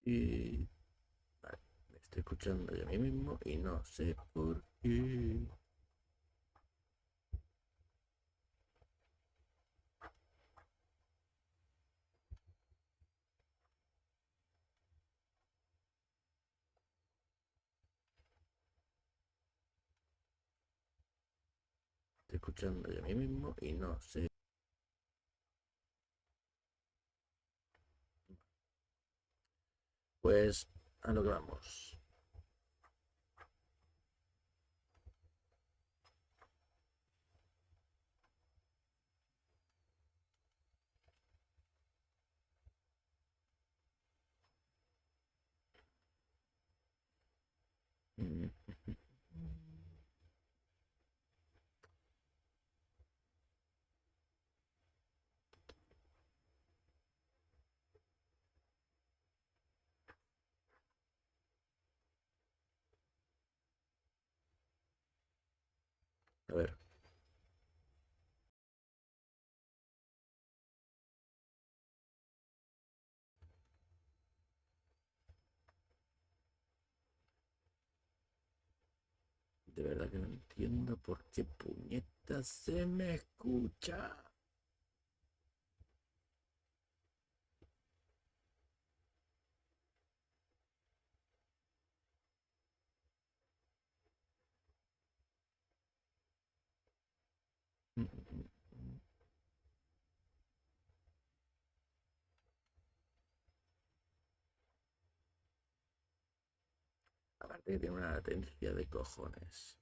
Y vale, me estoy escuchando yo a mí mismo y no sé por qué. Estoy escuchando yo a mí mismo y no sé. Pues a lo que vamos. Mm. A ver. De verdad que no entiendo por qué puñetas se me escucha. Aparte que tiene una latencia de cojones.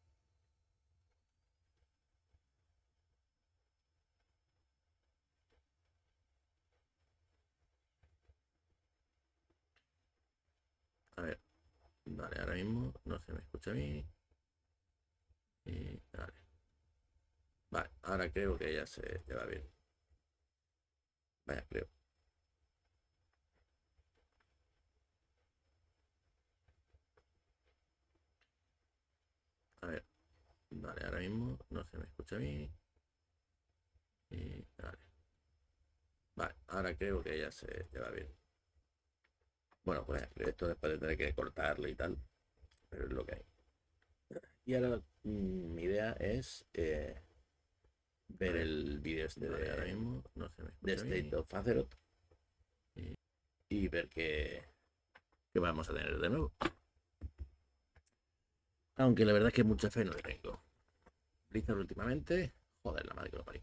A ver, vale, ahora mismo no se me escucha a mí. Y vale. Vale, ahora creo que ya se va bien. Vaya, creo. A ver, vale, ahora mismo no se me escucha a mí. Y vale. Vale, ahora creo que ya se va bien. Bueno, pues esto después de tener que cortarlo y tal, pero es lo que hay. Y ahora mi idea es ver el vídeo este Vale, ahora de, mismo no se me de escucha State of Azeroth y ver qué vamos a tener de nuevo. Aunque la verdad es que mucha fe no le tengo. Blizzard últimamente, joder, la madre que lo parí.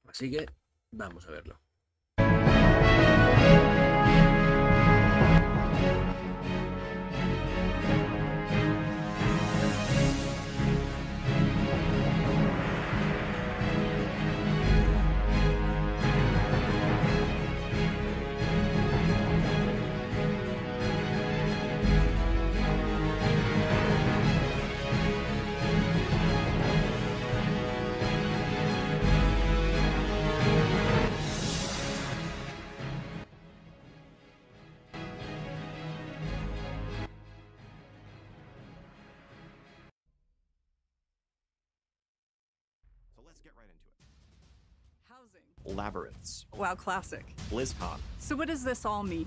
Así que vamos a verlo. Housing. Labyrinths. Wow, classic. BlizzCon. So what does this all mean?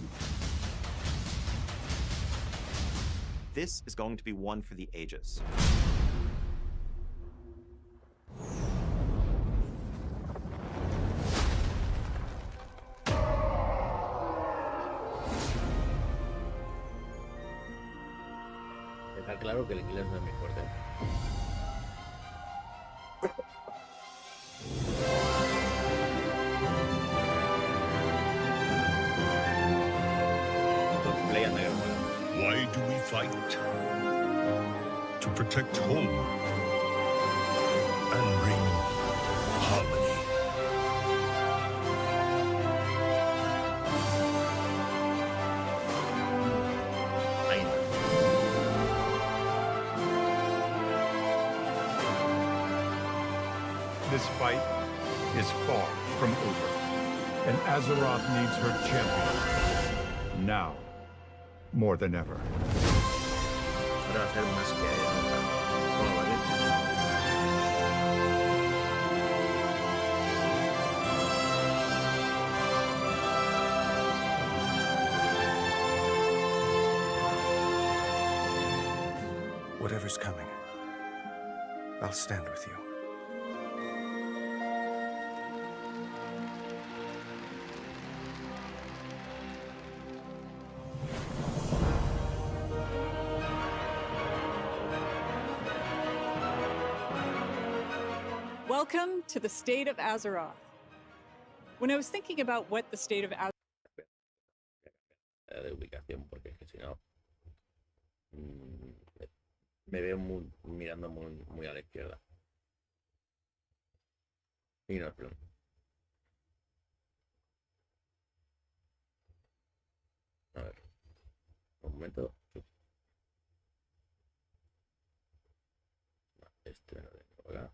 This is going to be one for the ages. Dejar claro que el inglés no es muy fuerte. Why do we fight? To protect home and bring harmony. This fight is far from over, and Azeroth needs her champion. Now, more than ever. Ahora va a ser más que nunca. ¿Cómo va a ser? Whatever's coming, I'll stand with you. Welcome to the state of Azeroth. When I was thinking about what the state of Azeroth De ubicación, porque es que si no me veo mirando muy a la izquierda. Y no, perdón. A ver, un momento. Este me lo tengo acá.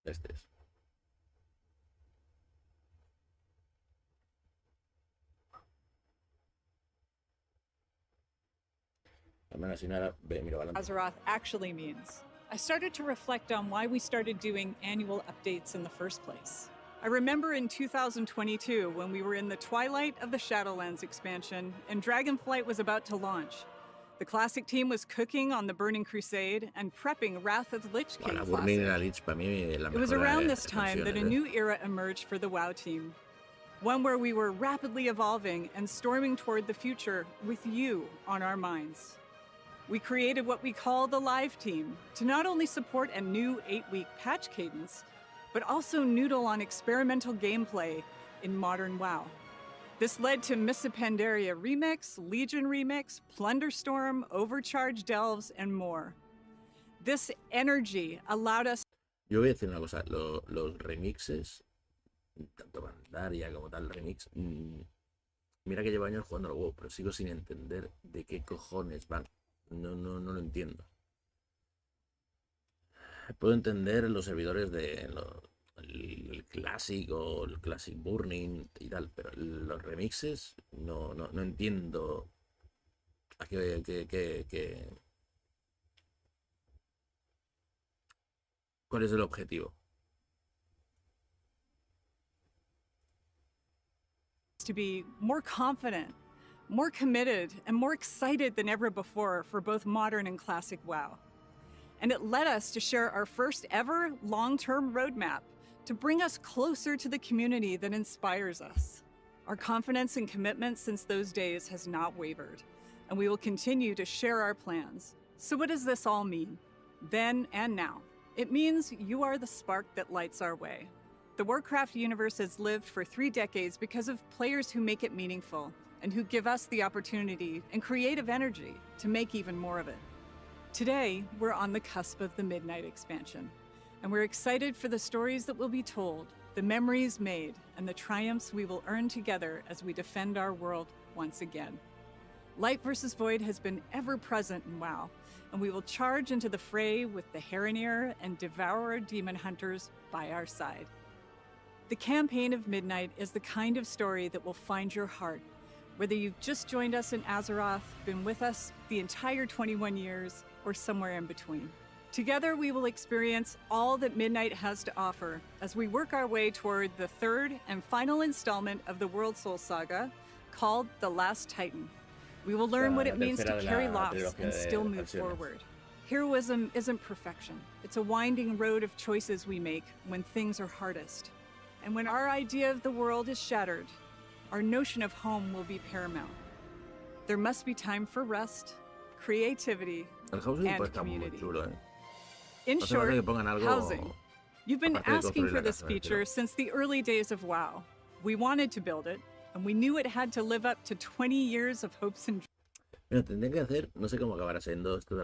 Este es. Al menos sin nada, miro adelante. Azeroth actually means. I started to reflect on why we started doing annual updates in the first place. I remember in 2022 when we were in the twilight of the Shadowlands expansion and Dragonflight was about to launch. The classic team was cooking on the Burning Crusade and prepping Wrath of the Lich King Classic. It was around this time that a new era emerged for the WoW team. One where we were rapidly evolving and storming toward the future with you on our minds. We created what we call the Live Team to not only support a new 8-week patch cadence, but also noodle on experimental gameplay in modern WoW. This led to Mists of Pandaria Remix, Legion Remix, Plunderstorm, Overcharged Delves, and more. This energy allowed us. Yo voy a decir una cosa, los remixes, tanto Pandaria como tal remix, mira que llevo años jugando al WoW, pero sigo sin entender de qué cojones van. No lo entiendo. Puedo entender los servidores de el Classic o el Classic Burning y tal, pero los remixes no entiendo a cuál es el objetivo. To be more confident, more committed, and more excited than ever before for both modern and classic WoW. And it led us to share our first ever long-term roadmap to bring us closer to the community that inspires us. Our confidence and commitment since those days has not wavered, and we will continue to share our plans. So what does this all mean? Then and now. It means you are the spark that lights our way. The Warcraft universe has lived for 3 decades because of players who make it meaningful and who give us the opportunity and creative energy to make even more of it. Today, we're on the cusp of the Midnight expansion, and we're excited for the stories that will be told, the memories made, and the triumphs we will earn together as we defend our world once again. Light versus Void has been ever present in WoW, and we will charge into the fray with the Heronir and Devourer Demon Hunters by our side. The campaign of Midnight is the kind of story that will find your heart, whether you've just joined us in Azeroth, been with us the entire 21 years, or somewhere in between. Together, we will experience all that Midnight has to offer as we work our way toward the 3rd and final installment of the World Soul Saga, called The Last Titan. We will learn what it means to carry loss and still move forward. Heroism isn't perfection. It's a winding road of choices we make when things are hardest. And when our idea of the world is shattered, our notion of home will be paramount. There must be time for rest, creativity, and community. In short, housing. You've been asking for this feature since the early days of WoW. We wanted to build it, and we knew it had to live up to 20 years of hopes and dreams. Mira, tendría que hacer, no sé cómo acabará siendo esto de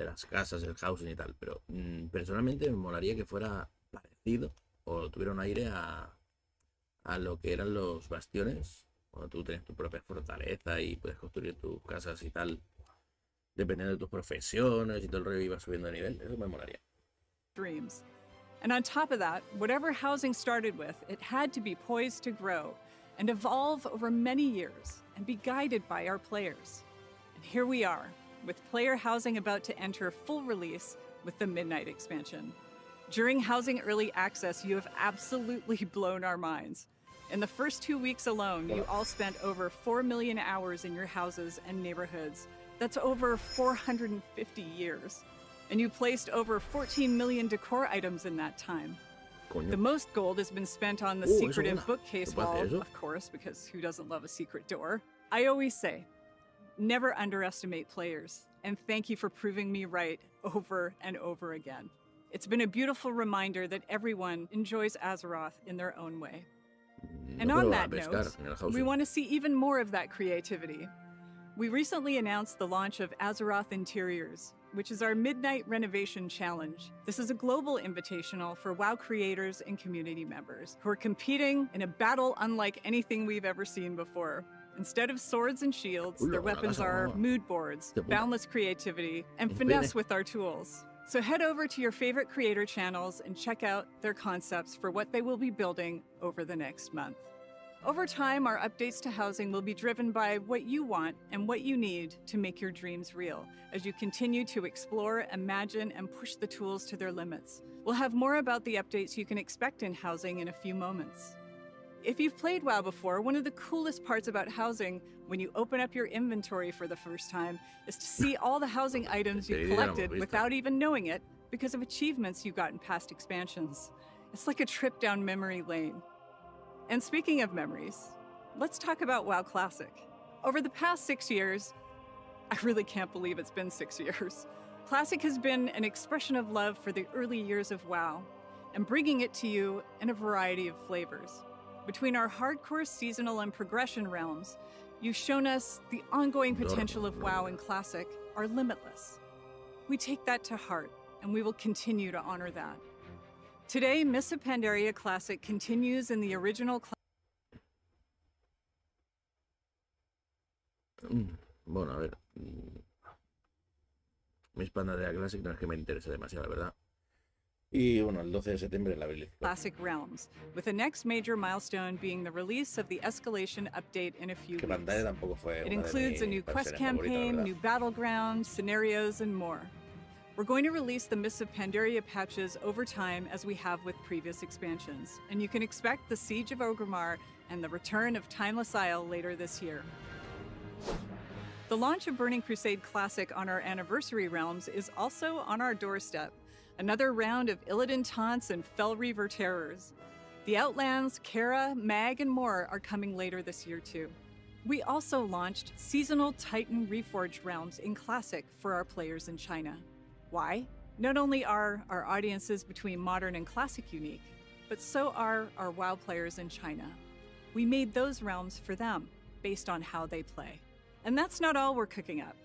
las casas, el housing y tal, pero personalmente me molaría que fuera parecido o tuviera un aire a lo que eran los bastiones, cuando tú tienes tu propia fortaleza y puedes construir tus casas y tal, dependiendo de tus profesiones y todo el rollo, ibas subiendo de nivel. Eso me molaría. Dreams. And on top of that, whatever housing started with, it had to be poised to grow and evolve over many years and be guided by our players. And here we are, with player housing about to enter full release with the Midnight expansion. During Housing Early Access, you have absolutely blown our minds. In the first 2 weeks alone, you all spent over 4 million hours in your houses and neighborhoods. That's over 450 years. And you placed over 14 million decor items in that time. Coño. The most gold has been spent on the Eso secretive mola. bookcase ¿Se puede wall, hacer eso? of course, because who doesn't love a secret door? I always say, never underestimate players, and thank you for proving me right over and over again. It's been a beautiful reminder that everyone enjoys Azeroth in their own way. And No on puedo that pescar note, en el we housing. want to see even more of that creativity. We recently announced the launch of Azeroth Interiors, which is our Midnight Renovation Challenge. This is a global invitational for WoW creators and community members who are competing in a battle unlike anything we've ever seen before. Instead of swords and shields, Hola, their una weapons casa are nueva. mood boards, De puta. boundless creativity, and Un finesse pene. with our tools. So head over to your favorite creator channels and check out their concepts for what they will be building over the next month. Over time, our updates to housing will be driven by what you want and what you need to make your dreams real as you continue to explore, imagine, and push the tools to their limits. We'll have more about the updates you can expect in housing in a few moments. If you've played WoW before, one of the coolest parts about housing when you open up your inventory for the first time is to see all the housing items you collected without even knowing it because of achievements you got in past expansions. It's like a trip down memory lane. And speaking of memories, let's talk about WoW Classic. Over the past 6 years, I really can't believe it's been 6 years. Classic has been an expression of love for the early years of WoW and bringing it to you in a variety of flavors. Between our hardcore seasonal and progression realms, you've shown us the ongoing potential of WoW and Classic are limitless. We take that to heart, and we will continue to honor that. Today, Miss of Pandaria Classic continues in the original Bueno, a ver. Mis pandas de la Classic no es que me interese demasiado, la verdad. Y bueno, el 12 de septiembre la release. Classic realms, with the next major milestone being the release of the escalation update in a few Que weeks. pantalla tampoco fue It una de includes a mis new quest versiones favoritas, la campaign, verdad. new battlegrounds, scenarios, and more. We're going to release the Mists of Pandaria patches over time as we have with previous expansions, and you can expect the Siege of Orgrimmar and the return of Timeless Isle later this year. The launch of Burning Crusade Classic on our anniversary realms is also on our doorstep. Another round of Illidan taunts and Fel Reaver terrors. The Outlands, Kara, Mag, and more are coming later this year too. We also launched seasonal Titan Reforged realms in Classic for our players in China. Why? Not only are our audiences between modern and classic unique, but so are our WoW players in China. We made those realms for them, based on how they play. And that's not all we're cooking up.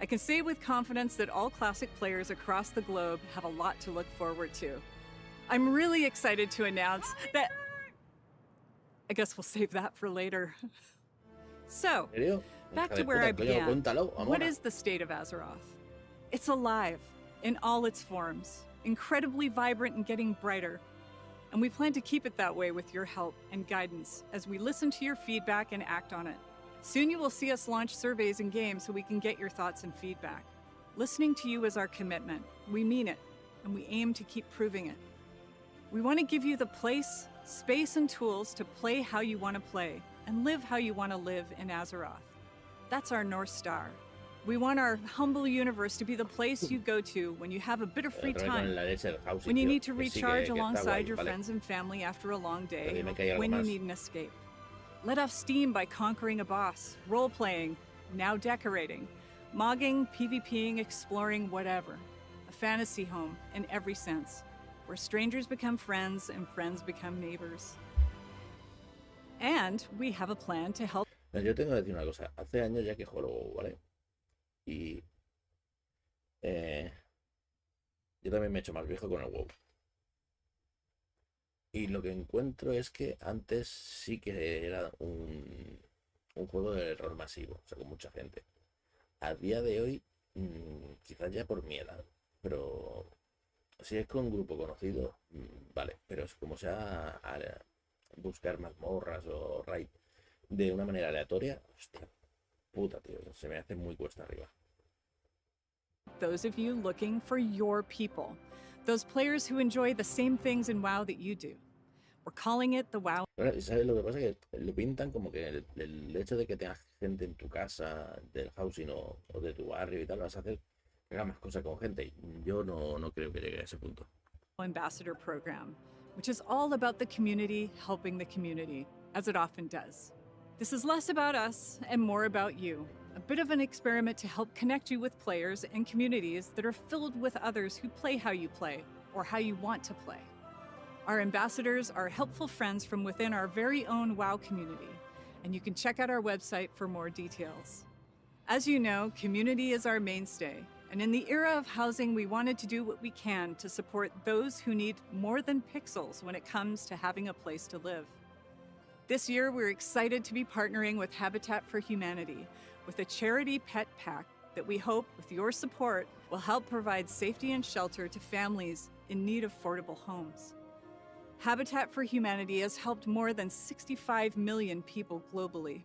I can say with confidence that all classic players across the globe have a lot to look forward to. I'm really excited to announce that... I guess we'll save that for later. So, ¿En serio? back Hija to de where puta, I coño, began. cuéntalo, What amona. is the state of Azeroth? It's alive in all its forms, incredibly vibrant and getting brighter. And we plan to keep it that way with your help and guidance as we listen to your feedback and act on it. Soon you will see us launch surveys and games so we can get your thoughts and feedback. Listening to you is our commitment. We mean it, and we aim to keep proving it. We want to give you the place, space, and tools to play how you want to play and live how you want to live in Azeroth. That's our North Star. We want our humble universe to be the place you go to when you have a bit of free Otra vez con time, la leche del housing, when you tío, need to que sí, recharge que está alongside guay, your vale. friends and family after a long Pero day, dime que hay algo when you más. need an escape. Let off steam by conquering a boss, role-playing, now decorating, mogging, PvPing, exploring, whatever. A fantasy home in every sense, where strangers become friends and friends become neighbors. And we have a plan to help Yo tengo que decir una cosa. Hace años ya que juego al WoW, ¿vale? Y yo también me he hecho más viejo con el WoW. Y lo que encuentro es que antes sí que era un juego de rol masivo, o sea, con mucha gente. A día de hoy, quizás ya por mi edad, pero si es con un grupo conocido, vale, pero es como sea buscar mazmorras o raid de una manera aleatoria, hostia puta, tío, se me hace muy cuesta arriba. Those of you looking for your people, those players who enjoy the same things in WoW that you do. We're calling it the WoW Bueno, ¿sabes lo que pasa? Que lo pintan como que el hecho de que tengas gente en tu casa, del housing o de tu barrio y tal, vas a hacer que haga más cosas con gente. Y yo no creo que llegue a ese punto. Ambassador Program, which is all about the community helping the community, as it often does. This is less about us and more about you, a bit of an experiment to help connect you with players and communities that are filled with others who play how you play or how you want to play. Our ambassadors are helpful friends from within our very own WoW community, and you can check out our website for more details. As you know, community is our mainstay, and in the era of housing, we wanted to do what we can to support those who need more than pixels when it comes to having a place to live. This year, we're excited to be partnering with Habitat for Humanity with a charity pet pack that we hope, with your support, will help provide safety and shelter to families in need of affordable homes. Habitat for Humanity has helped more than 65 million people globally.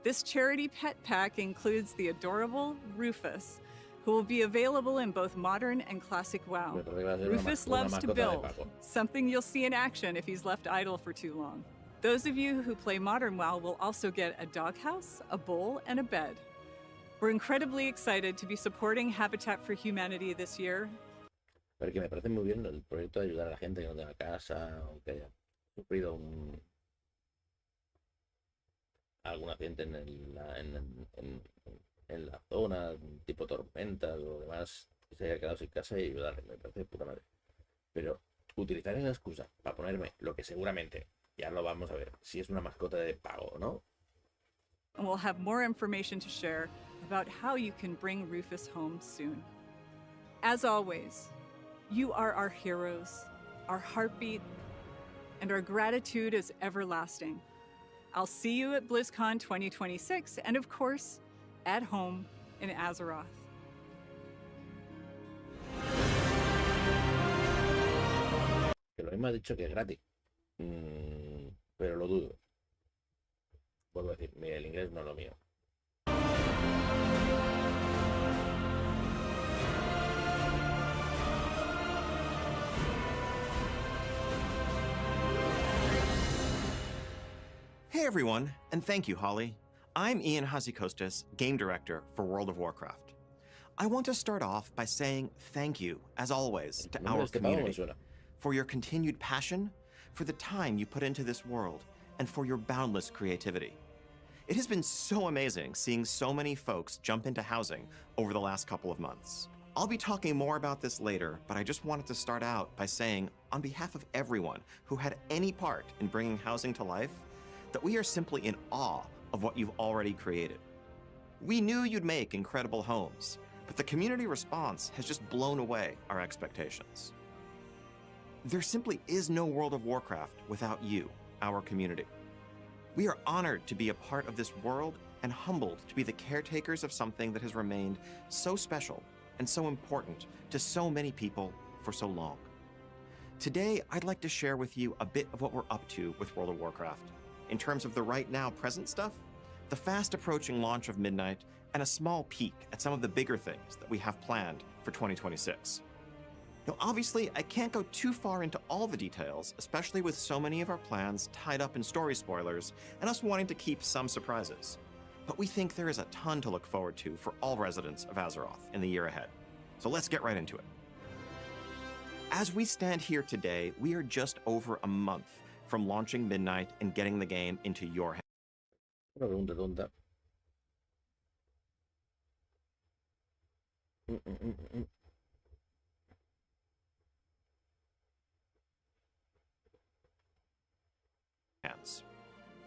This charity pet pack includes the adorable Rufus, who will be available in both modern and classic WoW. Rufus loves to build, something you'll see in action if he's left idle for too long. Those of you who play modern WoW will also get a doghouse, a bowl, and a bed. We're incredibly excited to be supporting Habitat for Humanity this year. Pero que me parece muy bien el proyecto de ayudar a la gente que no tenga casa o que haya sufrido algún accidente en la zona, tipo tormentas o demás, que se haya quedado sin casa y ayudarle. Me parece de puta madre. Pero utilizar esa excusa para ponerme lo que seguramente, ya lo vamos a ver, si es una mascota de pago o no. And we'll have more information to share about how you can bring Rufus home soon. As always, you are our heroes, our heartbeat, and our gratitude is everlasting. I'll see you at BlizzCon 2026 and, of course, at home in Azeroth. Que lo mismo ha dicho que es gratis. Pero lo dudo. Vuelvo a decir, el inglés no es lo mío. Hey everyone, and thank you, Holly. I'm Ian Hazzikostas, Game Director for World of Warcraft. I want to start off by saying thank you, as always, to our community for your continued passion, for the time you put into this world, and for your boundless creativity. It has been so amazing seeing so many folks jump into housing over the last couple of months. I'll be talking more about this later, but I just wanted to start out by saying, on behalf of everyone who had any part in bringing housing to life, that we are simply in awe of what you've already created. We knew you'd make incredible homes, but the community response has just blown away our expectations. There simply is no World of Warcraft without you, our community. We are honored to be a part of this world and humbled to be the caretakers of something that has remained so special and so important to so many people for so long. Today, I'd like to share with you a bit of what we're up to with World of Warcraft, in terms of the right now present stuff, the fast approaching launch of Midnight, and a small peek at some of the bigger things that we have planned for 2026. Now, obviously, I can't go too far into all the details, especially with so many of our plans tied up in story spoilers and us wanting to keep some surprises. But we think there is a ton to look forward to for all residents of Azeroth in the year ahead. So let's get right into it. As we stand here today, we are just over a month from launching Midnight and getting the game into your hands. Una pregunta tonta.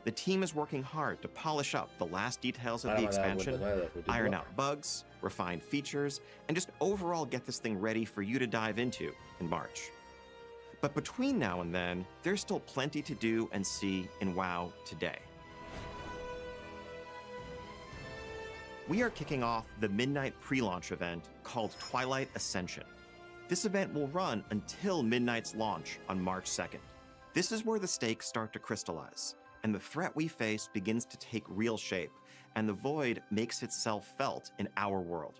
The team is working hard to polish up the last details of the expansion, iron out bugs, refine features, and just overall get this thing ready for you to dive into in March. But between now and then, there's still plenty to do and see in WoW today. We are kicking off the midnight pre-launch event called Twilight Ascension. This event will run until Midnight's launch on March 2nd. This is where the stakes start to crystallize, and the threat we face begins to take real shape, and the void makes itself felt in our world.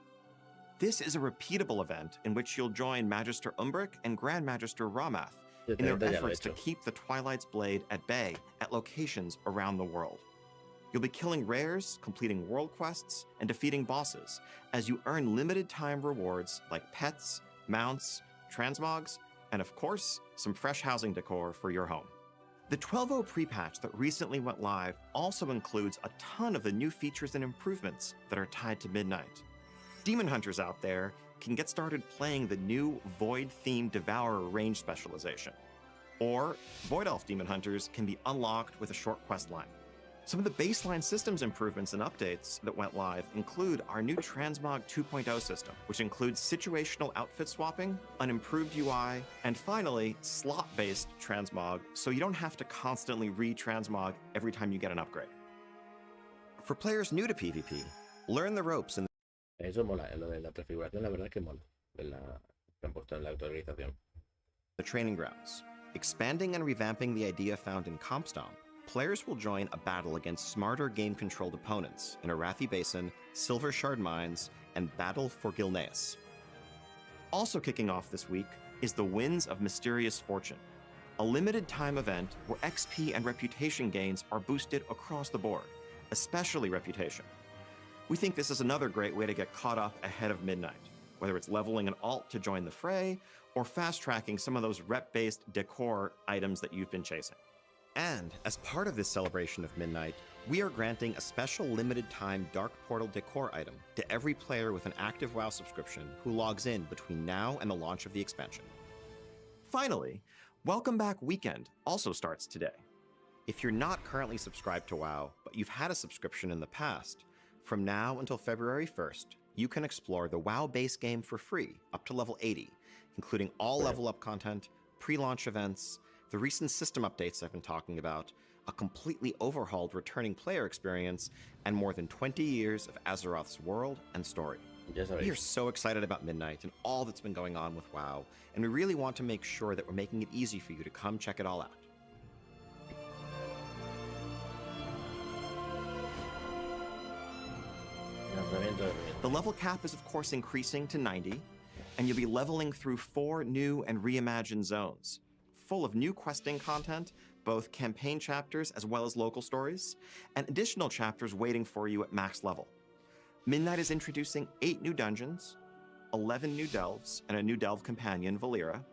This is a repeatable event in which you'll join Magister Umbric and Grand Magister Ramath in their efforts to keep the Twilight's Blade at bay at locations around the world. You'll be killing rares, completing world quests, and defeating bosses as you earn limited time rewards like pets, mounts, transmogs, and of course, some fresh housing decor for your home. The 12.0 pre-patch that recently went live also includes a ton of the new features and improvements that are tied to Midnight. Demon Hunters out there can get started playing the new Void-themed Devourer range specialization. Or Void Elf Demon Hunters can be unlocked with a short quest line. Some of the baseline systems improvements and updates that went live include our new Transmog 2.0 system, which includes situational outfit swapping, an improved UI, and finally, slot-based transmog, so you don't have to constantly re-transmog every time you get an upgrade. For players new to PvP, learn the ropes in Eso mola, lo de la transfiguración, la verdad es que mola, que han puesto en la actualización. The training grounds. Expanding and revamping the idea found in Compstomp, players will join a battle against smarter game-controlled opponents in Arathi Basin, Silver Shard Mines, and Battle for Gilneas. Also kicking off this week is the Winds of Mysterious Fortune, a limited-time event where XP and reputation gains are boosted across the board, especially reputation. We think this is another great way to get caught up ahead of Midnight, whether it's leveling an alt to join the fray, or fast-tracking some of those rep-based decor items that you've been chasing. And as part of this celebration of Midnight, we are granting a special limited-time Dark Portal decor item to every player with an active WoW subscription who logs in between now and the launch of the expansion. Finally, Welcome Back Weekend also starts today. If you're not currently subscribed to WoW, but you've had a subscription in the past, from now until February 1st, you can explore the WoW base game for free up to level 80, including all level-up content, pre-launch events, the recent system updates I've been talking about, a completely overhauled returning player experience, and more than 20 years of Azeroth's world and story. We are so excited about Midnight and all that's been going on with WoW, and we really want to make sure that we're making it easy for you to come check it all out. The level cap is of course increasing to 90, and you'll be leveling through 4 new and reimagined zones, full of new questing content, both campaign chapters as well as local stories, and additional chapters waiting for you at max level. Midnight is introducing 8 new dungeons, 11 new delves, and a new delve companion, Valera,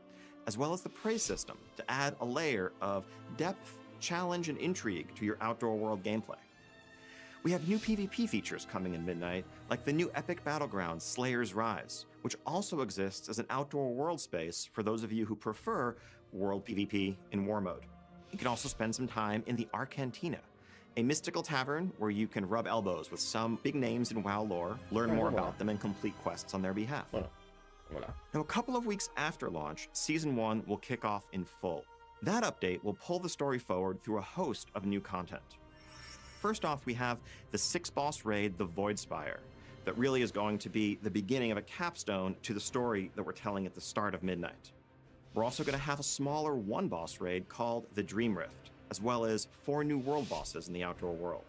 as well as the praise system to add a layer of depth, challenge, and intrigue to your outdoor world gameplay. We have new PvP features coming in Midnight, like the new epic battleground Slayer's Rise, which also exists as an outdoor world space for those of you who prefer world PvP in war mode. You can also spend some time in the Arcantina, a mystical tavern where you can rub elbows with some big names in WoW lore, learn more about them, and complete quests on their behalf. Now, a couple of weeks after launch, Season 1 will kick off in full. That update will pull the story forward through a host of new content. First off, we have the 6-boss raid, the Voidspire, that really is going to be the beginning of a capstone to the story that we're telling at the start of Midnight. We're also going to have a smaller 1-boss raid called the Dream Rift, as well as 4 new world bosses in the outdoor world.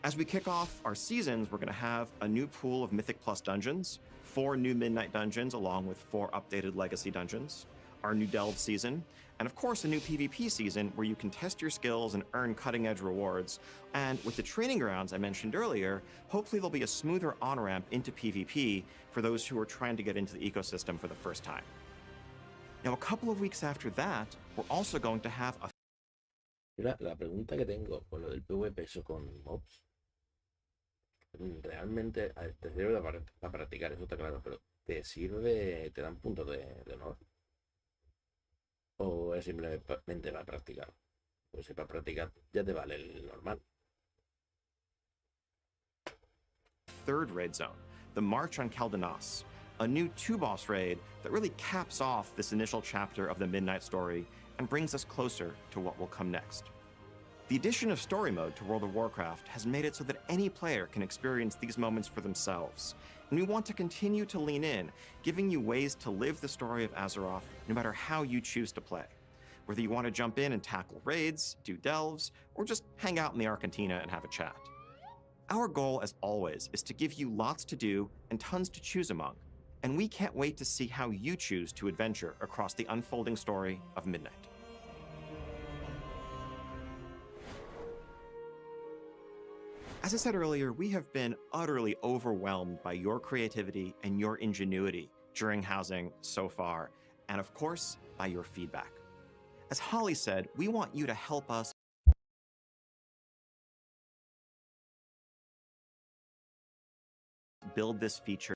As we kick off our seasons, we're going to have a new pool of Mythic Plus dungeons, 4 new Midnight dungeons along with 4 updated Legacy dungeons, our new Delve season, and of course a new PvP season where you can test your skills and earn cutting-edge rewards. And with the training grounds I mentioned earlier, hopefully there'll be a smoother on-ramp into PvP for those who are trying to get into the ecosystem for the first time. Now, a couple of weeks after that, we're also going to have a... La pregunta que tengo con lo del PvP eso con mobs, realmente te sirve para practicar, eso está claro, pero ¿te sirve, te dan puntos de honor? ¿O es simplemente para practicar? Pues si para practicar ya te vale el normal. Third raid zone, the March on Caldenas, a new 2-boss raid that really caps off this initial chapter of the Midnight story and brings us closer to what will come next. The addition of story mode to World of Warcraft has made it so that any player can experience these moments for themselves, and we want to continue to lean in, giving you ways to live the story of Azeroth no matter how you choose to play. Whether you want to jump in and tackle raids, do delves, or just hang out in the Arcantina and have a chat. Our goal, as always, is to give you lots to do and tons to choose among, and we can't wait to see how you choose to adventure across the unfolding story of Midnight. As I said earlier, we have been utterly overwhelmed by your creativity and your ingenuity during housing so far, and of course, by your feedback. As Holly said, we want you to help us build this feature